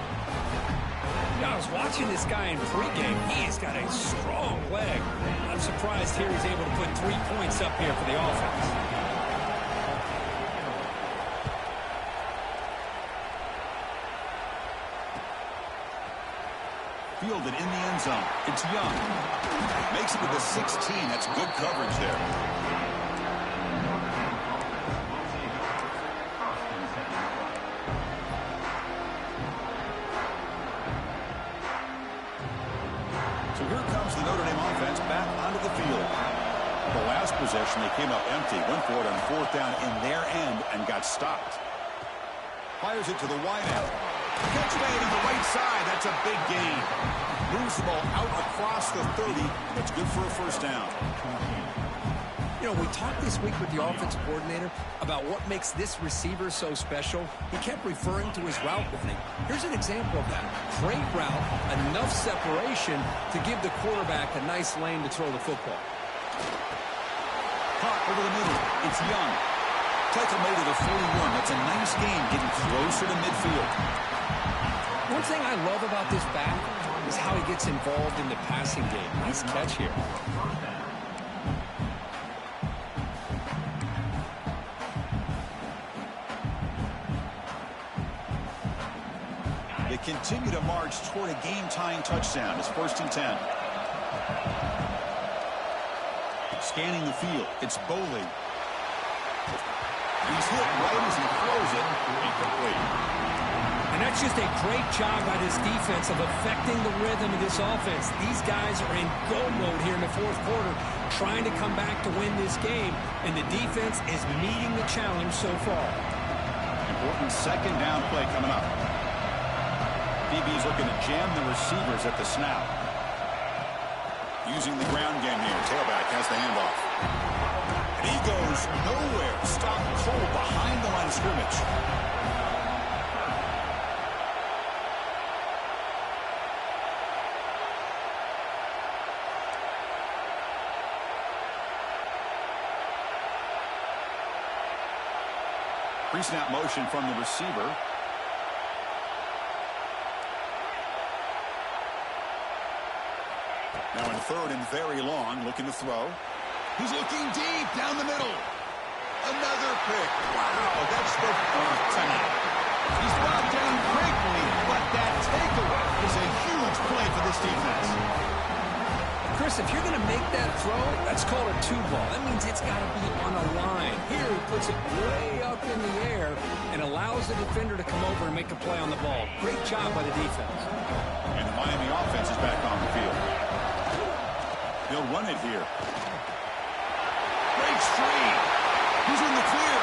I was watching this guy in pregame. He's got a strong leg. I'm surprised here he's able to put 3 points up here for the offense. Fielded in the end zone. It's Young. Makes it with the 16. That's good coverage there. So here comes the Notre Dame offense back onto the field. The last possession, they came up empty. Went for it on 4th down in their end and got stopped. Fires it to the wide end. Catch made on the right side. That's a big gain. Moves the ball out across the 30. That's good for a 1st down. You know, we talked this week with the offensive coordinator about what makes this receiver so special. He kept referring to his route running. Here's an example of that. Great route, enough separation to give the quarterback a nice lane to throw the football. Caught over the middle. It's Young. Tackle made at the 41. That's a nice game getting closer to midfield. One thing I love about this back is how he gets involved in the passing game. Nice catch here. They continue to march toward a game-tying touchdown. It's 1st and 10. Scanning the field. It's Bowling. He's hit right as he throws it. Incomplete. And that's just a great job by this defense of affecting the rhythm of this offense. These guys are in go mode here in the 4th quarter, trying to come back to win this game, and the defense is meeting the challenge so far. Important 2nd down play coming up. DB's looking to jam the receivers at the snap. Using the ground game here. Tailback has the handoff. And he goes nowhere. Stopped cold behind the line of scrimmage. Pre-snap motion from the receiver. Now in third and very long, looking to throw. He's looking deep down the middle. Another pick. Wow, that's the fourth time. He's brought down quickly, but that takeaway is a huge play for this defense. Chris, if you're going to make that throw, that's called a two ball. That means it's got to be on a line. Here, he puts it way up in the air and allows the defender to come over and make a play on the ball. Great job by the defense. And the Miami offense is back on the field. He'll run it here. Breaks free. He's in the clear.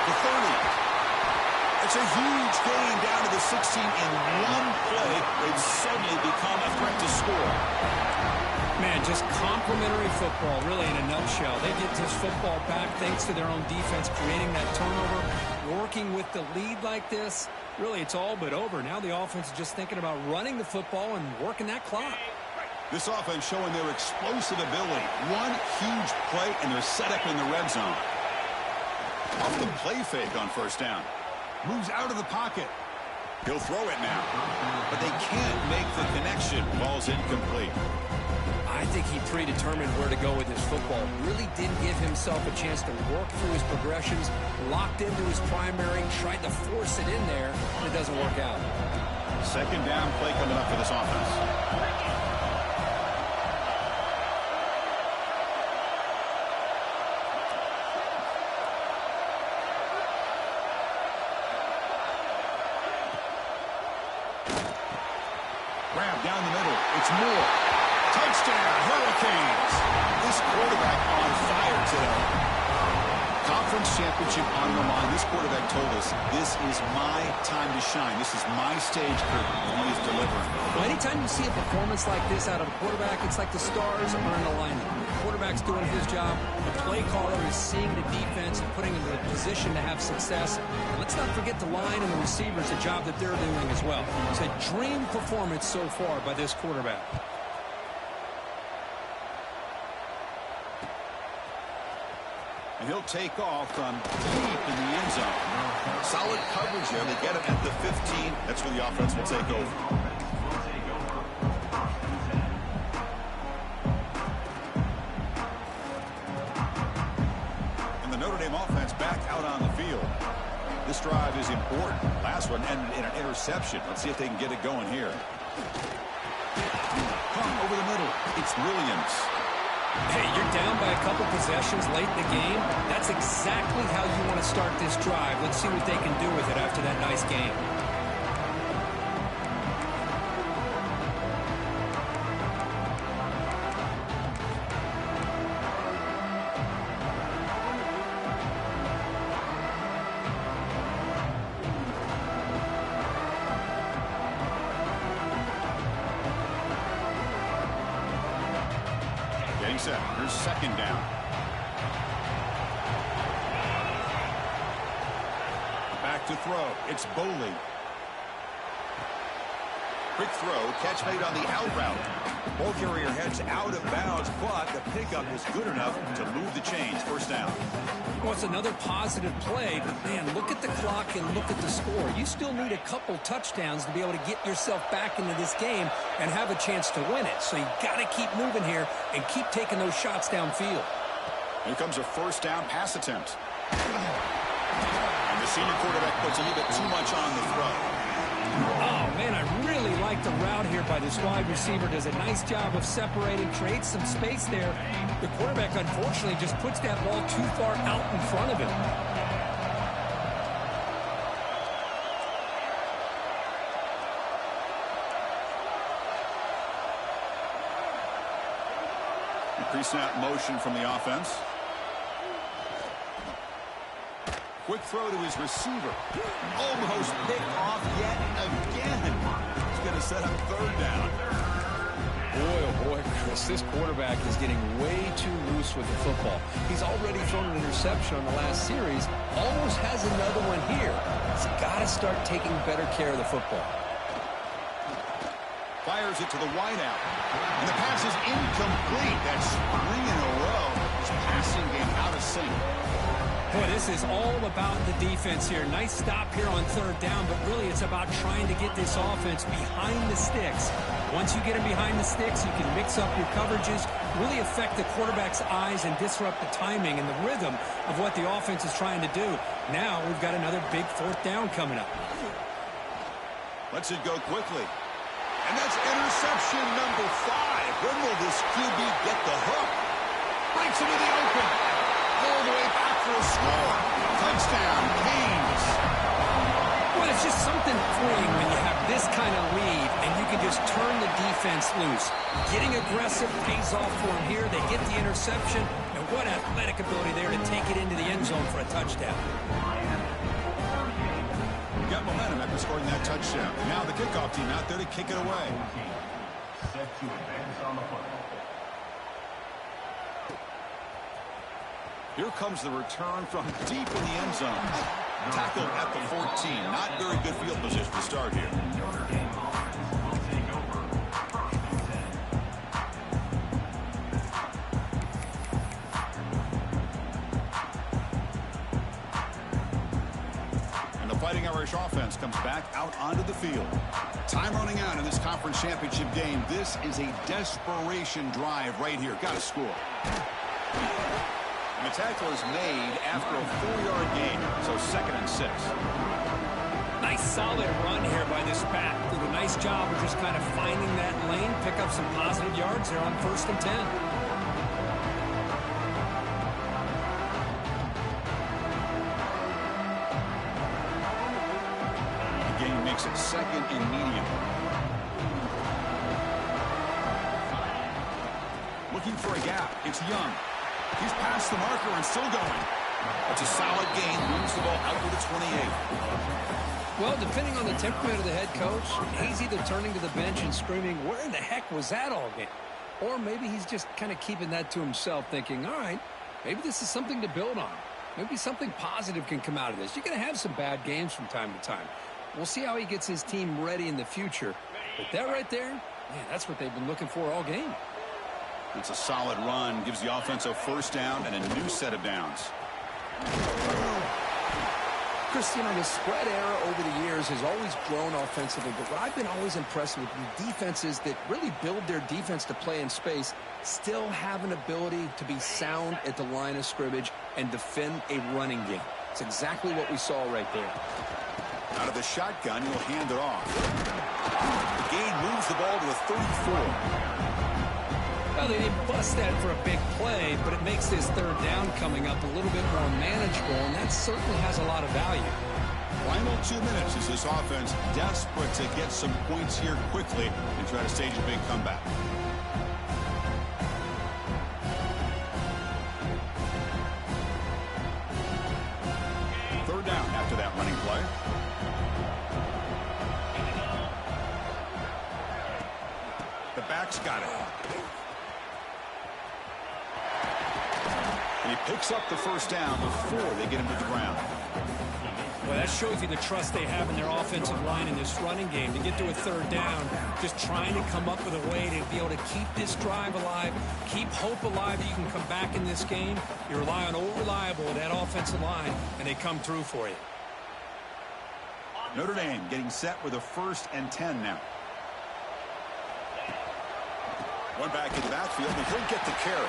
The 30. It's a huge gain down to the 16 in one play. They've suddenly become a threat to score. Man, just complimentary football, really, in a nutshell. They get this football back thanks to their own defense, creating that turnover, working with the lead like this. Really, it's all but over. Now the offense is just thinking about running the football and working that clock. This offense showing their explosive ability. One huge play, and they're set up in the red zone. Off the play fake on first down. Moves out of the pocket. He'll throw it now. But they can't make the connection. Ball's incomplete. I think he predetermined where to go with his football. Really didn't give himself a chance to work through his progressions. Locked into his primary. Tried to force it in there. And it doesn't work out. Second down play coming up for this offense. Grab down the middle. It's Moore. Touchdown, Hurricanes. This quarterback on fire today. Conference championship on the line. This quarterback told us, this is my time to shine. This is my stage curtain, and he is delivering. Well, anytime you see a performance like this out of a quarterback, it's like the stars are in alignment. The quarterback's doing his job. The play caller is seeing the defense and putting him in a position to have success. And let's not forget the line and the receivers, the job that they're doing as well. It's a dream performance so far by this quarterback. And he'll take off from deep in the end zone. Solid coverage there. They get it at the 15. That's where the offense will take over. And the Notre Dame offense back out on the field. This drive is important. Last one ended in an interception. Let's see if they can get it going here. Come over the middle. It's Williams. Hey, you're down by a couple possessions late in the game. That's exactly how you want to start this drive. Let's see what they can do with it after that nice game. Set. Here's second down. Back to throw. It's Boley. Quick throw. Catch made on the out route. Ball carrier heads out of bounds, but the pickup is good enough to move the chains. First down. Well, it's another positive play, but man, look at the clock and look at the score. You still need a couple touchdowns to be able to get yourself back into this game and have a chance to win it. So you got to keep moving here and keep taking those shots downfield. Here comes a first down pass attempt. And the senior quarterback puts a little bit too much on the throw. Oh, man, I really like the route here by this wide receiver. Does a nice job of separating, creates some space there. The quarterback, unfortunately, just puts that ball too far out in front of him. Pre-snap motion from the offense. Quick throw to his receiver. Almost picked off yet again. He's going to set up third down. Boy, oh boy, Chris, this quarterback is getting way too loose with the football. He's already thrown an interception on the last series. Almost has another one here. He's got to start taking better care of the football. Fires it to the wideout. And the pass is incomplete. That's 3 in a row. His passing game out of sync. Boy, this is all about the defense here. Nice stop here on third down, but really it's about trying to get this offense behind the sticks. Once you get them behind the sticks, you can mix up your coverages, really affect the quarterback's eyes and disrupt the timing and the rhythm of what the offense is trying to do. Now we've got another big fourth down coming up. Lets it go quickly. And that's interception number 5. When will this QB get the hook? Breaks into the open. All the way back for a score. Touchdown, Canes. Well, it's just something freeing when you have this kind of lead and you can just turn the defense loose. Getting aggressive pays off for them here. They get the interception, and what athletic ability there to take it into the end zone for a touchdown. Got momentum after scoring that touchdown. Now the kickoff team out there to kick it away. Set to advance on the football. Here comes the return from deep in the end zone. Tackled at the 14. Not very good field position to start here. And the Fighting Irish offense comes back out onto the field. Time running out in this conference championship game. This is a desperation drive right here. Got to score. And the tackle is made after a 4-yard gain, so 2nd and 6. Nice solid run here by this pack. Did a nice job of just kind of finding that lane, pick up some positive yards there on 1st and 10. The game makes it 2nd and medium. Looking for a gap. It's Young. He's past the marker and still going. It's a solid gain. Moves the ball out to the 28. Well, depending on the temperament of the head coach, he's either turning to the bench and screaming, where in the heck was that all game? Or maybe he's just kind of keeping that to himself, thinking, all right, maybe this is something to build on. Maybe something positive can come out of this. You're going to have some bad games from time to time. We'll see how he gets his team ready in the future. But that right there, man, that's what they've been looking for all game. It's a solid run. Gives the offense a 1st down and a new set of downs. Chris, you know, the spread era over the years has always grown offensively, but what I've been always impressed with defenses that really build their defense to play in space still have an ability to be sound at the line of scrimmage and defend a running game. It's exactly what we saw right there. Out of the shotgun, he'll hand it off. The gain moves the ball to a 34. Well, they didn't bust that for a big play, but it makes this 3rd down coming up a little bit more manageable, and that certainly has a lot of value. Final 2 minutes as this offense desperate to get some points here quickly and try to stage a big comeback. Third down after that running play. The back's got it. And he picks up the 1st down before they get him to the ground. Well, that shows you the trust they have in their offensive line in this running game. To get to a 3rd down, just trying to come up with a way to be able to keep this drive alive, keep hope alive that you can come back in this game. You rely on old reliable, that offensive line, and they come through for you. Notre Dame getting set with a 1st and 10 now. One back in the backfield, but he'll get the carry.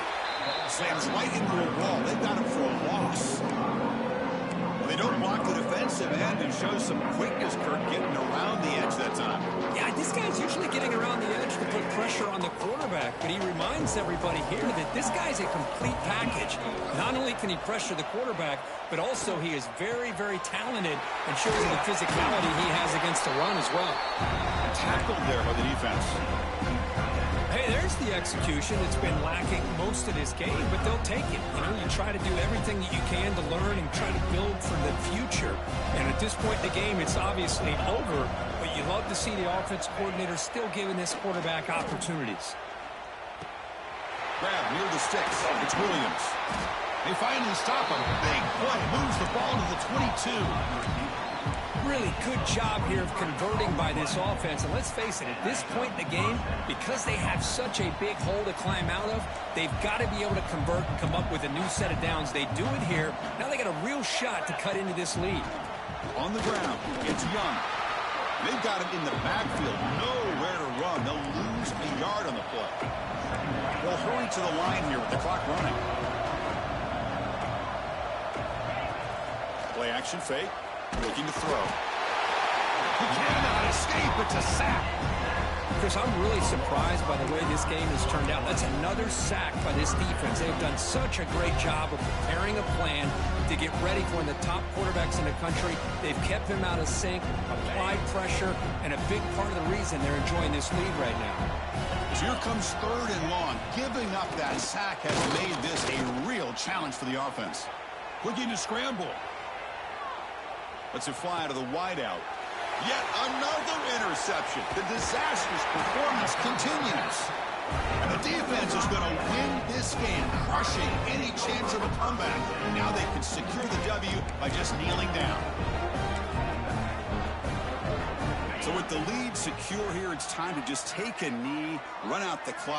Slams right into a wall. They've got him for a loss. Well, they don't block the defensive end and show some quickness, Kirk, getting around the edge that time. Yeah, this guy's usually getting around the edge to put pressure on the quarterback, but he reminds everybody here that this guy's a complete package. Not only can he pressure the quarterback, but also he is very, very talented and shows you the physicality he has against the run as well. Tackled there by the defense. Hey, there's the execution that's been lacking most of this game, but they'll take it. You know, you try to do everything that you can to learn and try to build for the future. And at this point in the game, it's obviously over, but you love to see the offense coordinator still giving this quarterback opportunities. Grab near the sticks. It's Williams. They finally stop him. Big play. Moves the ball to the 22. Really good job here of converting by this offense. And let's face it, at this point in the game, because they have such a big hole to climb out of, they've got to be able to convert and come up with a new set of downs. They do it here. Now they got a real shot to cut into this lead. On the ground, it's Young. They've got him in the backfield. Nowhere to run. They'll lose a yard on the play. They'll hurry to the line here with the clock running. Play action fake. Looking to throw. He cannot escape. It's a sack. Chris, I'm really surprised by the way this game has turned out. That's another sack by this defense. They've done such a great job of preparing a plan to get ready for one of the top quarterbacks in the country. They've kept him out of sync, applied pressure, and a big part of the reason they're enjoying this lead right now. Here comes 3rd and long. Giving up that sack has made this a real challenge for the offense. Looking to scramble. Lets it fly out of the wideout. Yet another interception. The disastrous performance continues. The defense is going to win this game, crushing any chance of a comeback. Now they can secure the W by just kneeling down. So with the lead secure here, it's time to just take a knee, run out the clock.